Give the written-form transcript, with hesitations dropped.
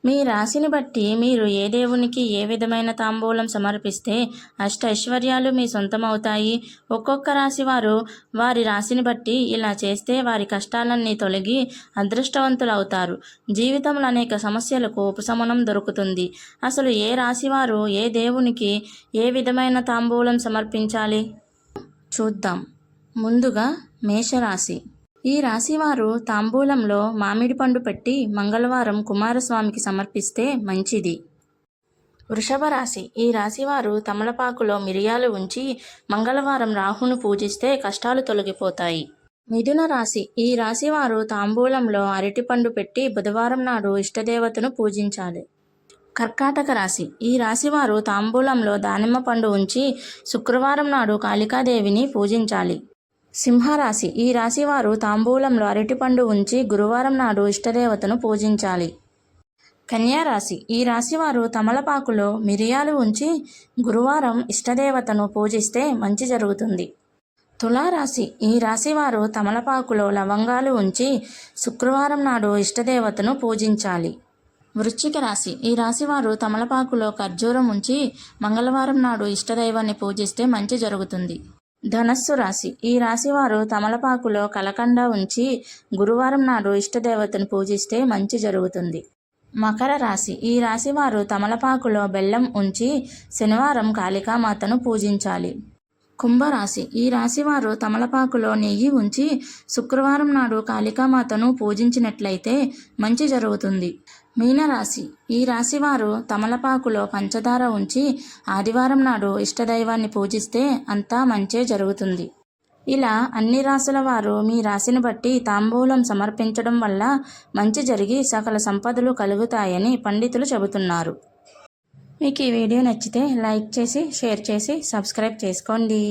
మీ రాశిని బట్టి మీరు ఏ దేవునికి ఏ విధమైన తాంబూలం సమర్పిస్తే అష్ట ఐశ్వర్యాలు మీ సొంతమవుతాయి. ఒక్కొక్క రాశి వారు వారి రాశిని బట్టి ఇలా చేస్తే వారి కష్టాలన్నీ తొలగి అదృష్టవంతులవుతారు. జీవితంలో అనేక సమస్యలకు ఉపశమనం దొరుకుతుంది. అసలు ఏ రాశి వారు ఏ దేవునికి ఏ విధమైన తాంబూలం సమర్పించాలి చూద్దాం. ముందుగా మేషరాశి. ఈ రాశివారు తాంబూలంలో మామిడి పండు పెట్టి మంగళవారం కుమారస్వామికి సమర్పిస్తే మంచిది. వృషభ రాశి. ఈ రాశివారు తమలపాకులో మిరియాలు ఉంచి మంగళవారం రాహును పూజిస్తే కష్టాలు తొలగిపోతాయి. మిథున రాశి. ఈ రాశివారు తాంబూలంలో అరటిపండు పెట్టి బుధవారం నాడు ఇష్టదేవతను పూజించాలి. కర్కాటక రాశి. ఈ రాశివారు తాంబూలంలో దానిమ్మ పండు ఉంచి శుక్రవారం నాడు కాళికాదేవిని పూజించాలి. సింహరాశి. ఈ రాశివారు తాంబూలంలో అరటిపండు ఉంచి గురువారం నాడు ఇష్టదేవతను పూజించాలి. కన్యారాశి. ఈ రాశివారు తమలపాకులో మిరియాలు ఉంచి గురువారం ఇష్టదేవతను పూజిస్తే మంచి జరుగుతుంది. తులారాశి. ఈ రాశివారు తమలపాకులో లవంగాలు ఉంచి శుక్రవారం నాడు ఇష్టదేవతను పూజించాలి. వృశ్చిక రాశి. ఈ రాశివారు తమలపాకులో ఖర్జూరం ఉంచి మంగళవారం నాడు ఇష్టదైవాన్ని పూజిస్తే మంచి జరుగుతుంది. ధనస్సు రాశి. ఈ రాశివారు తమలపాకులో కలకండ ఉంచి గురువారం నాడు ఇష్టదేవతను పూజిస్తే మంచి జరుగుతుంది. మకర రాశి. ఈ రాశివారు తమలపాకులో బెల్లం ఉంచి శనివారం కాళికామాతను పూజించాలి. కుంభరాశి. ఈ రాశివారు తమలపాకులో నెయ్యి ఉంచి శుక్రవారం నాడు కాళికామాతను పూజించినట్లయితే మంచి జరుగుతుంది. మీనరాశి. ఈ రాశివారు తమలపాకులో పంచదార ఉంచి ఆదివారం నాడు ఇష్టదైవాన్ని పూజిస్తే అంతా మంచే జరుగుతుంది. ఇలా అన్ని రాశుల వారు మీ రాశిని బట్టి తాంబూలం సమర్పించడం వల్ల మంచి జరిగి సకల సంపదలు కలుగుతాయని పండితులు చెబుతున్నారు. మీకు ఈ వీడియో నచ్చితే లైక్ చేసి షేర్ చేసి సబ్స్క్రైబ్ చేసుకోండి.